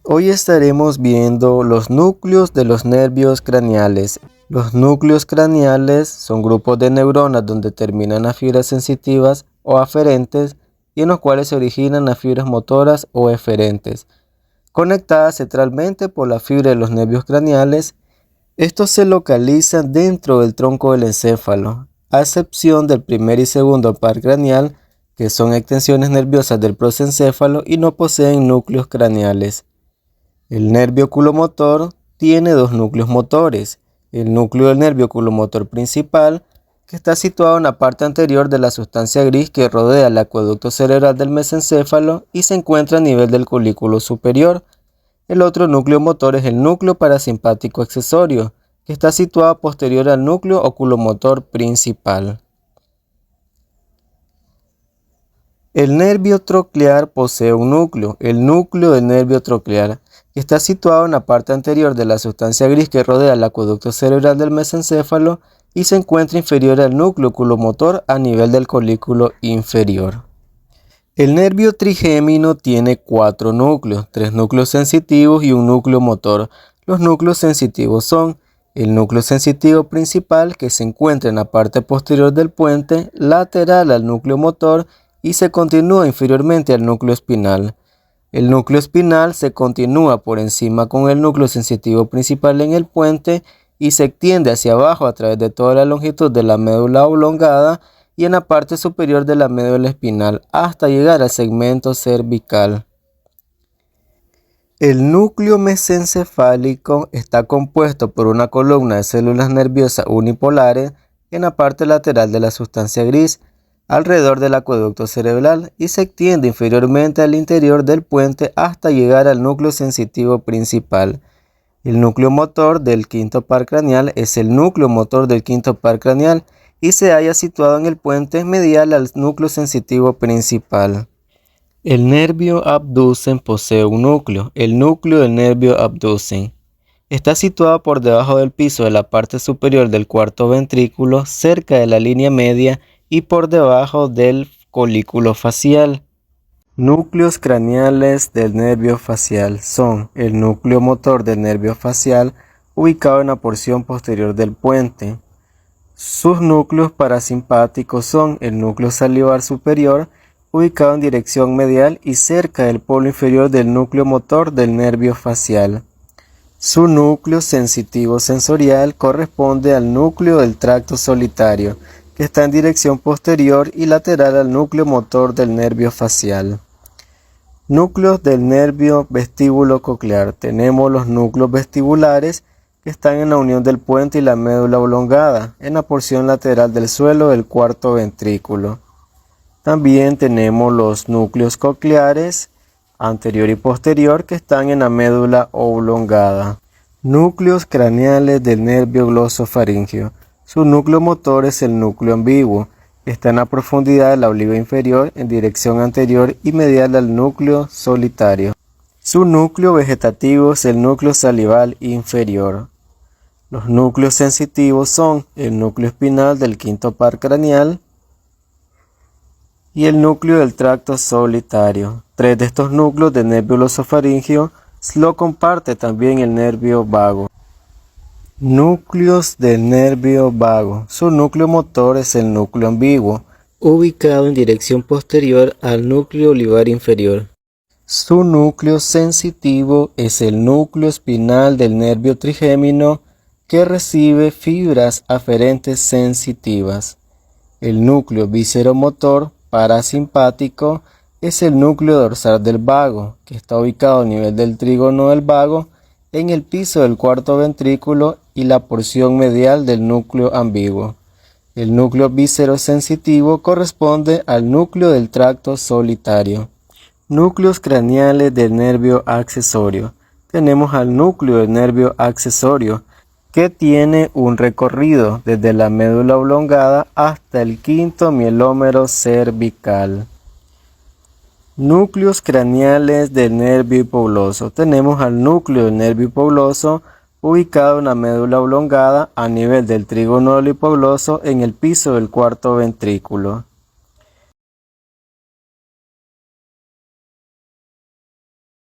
Hoy estaremos viendo los núcleos de los nervios craneales. Los núcleos craneales son grupos de neuronas donde terminan las fibras sensitivas o aferentes y en los cuales se originan las fibras motoras o eferentes, conectadas centralmente por la fibra de los nervios craneales. Estos se localizan dentro del tronco del encéfalo, a excepción del primer y segundo par craneal, que son extensiones nerviosas del prosencéfalo y no poseen núcleos craneales. El nervio oculomotor tiene dos núcleos motores: el núcleo del nervio oculomotor principal, que está situado en la parte anterior de la sustancia gris que rodea el acueducto cerebral del mesencéfalo y se encuentra a nivel del colículo superior. El otro núcleo motor es el núcleo parasimpático accesorio, que está situado posterior al núcleo oculomotor principal. El nervio troclear posee un núcleo, el núcleo del nervio troclear, que está situado en la parte anterior de la sustancia gris que rodea el acueducto cerebral del mesencéfalo y se encuentra inferior al núcleo oculomotor a nivel del colículo inferior. El nervio trigémino tiene 4 núcleos, 3 núcleos sensitivos y un núcleo motor. Los núcleos sensitivos son el núcleo sensitivo principal, que se encuentra en la parte posterior del puente, lateral al núcleo motor y se continúa inferiormente al núcleo espinal. El núcleo espinal se continúa por encima con el núcleo sensitivo principal en el puente y se extiende hacia abajo a través de toda la longitud de la médula oblongada y en la parte superior de la médula espinal hasta llegar al segmento cervical. El núcleo mesencefálico está compuesto por una columna de células nerviosas unipolares en la parte lateral de la sustancia gris, alrededor del acueducto cerebral, y se extiende inferiormente al interior del puente hasta llegar al núcleo sensitivo principal. El núcleo motor del quinto par craneal es el núcleo motor del quinto par craneal y se halla situado en el puente medial al núcleo sensitivo principal. El nervio abducen posee un núcleo, el núcleo del nervio abducen. Está situado por debajo del piso de la parte superior del cuarto ventrículo, cerca de la línea media y por debajo del colículo facial. Núcleos craneales del nervio facial son el núcleo motor del nervio facial, ubicado en la porción posterior del puente. Sus núcleos parasimpáticos son el núcleo salivar superior, ubicado en dirección medial y cerca del polo inferior del núcleo motor del nervio facial. Su núcleo sensitivo sensorial corresponde al núcleo del tracto solitario, que está en dirección posterior y lateral al núcleo motor del nervio facial. Núcleos del nervio vestíbulo coclear. Tenemos los núcleos vestibulares, que están en la unión del puente y la médula oblongada, en la porción lateral del suelo del cuarto ventrículo. También tenemos los núcleos cocleares, anterior y posterior, que están en la médula oblongada. Núcleos craneales del nervio glosofaríngeo. Su núcleo motor es el núcleo ambiguo, que está en la profundidad de la oliva inferior en dirección anterior y medial al núcleo solitario. Su núcleo vegetativo es el núcleo salival inferior. Los núcleos sensitivos son el núcleo espinal del quinto par craneal y el núcleo del tracto solitario. 3 de estos núcleos del nervio glosofaríngeo lo comparte también el nervio vago. Núcleos del nervio vago. Su núcleo motor es el núcleo ambiguo, ubicado en dirección posterior al núcleo olivar inferior. Su núcleo sensitivo es el núcleo espinal del nervio trigémino, que recibe fibras aferentes sensitivas. El núcleo visceromotor parasimpático es el núcleo dorsal del vago, que está ubicado a nivel del trígono del vago, en el piso del cuarto ventrículo y la porción medial del núcleo ambiguo. El núcleo viscerosensitivo corresponde al núcleo del tracto solitario. Núcleos craneales del nervio accesorio. Tenemos al núcleo del nervio accesorio, que tiene un recorrido desde la médula oblongada hasta el quinto mielómero cervical. Núcleos craneales del nervio hipogloso. Tenemos al núcleo del nervio hipogloso, ubicado en la médula oblongada a nivel del trígono del hipogloso en el piso del cuarto ventrículo.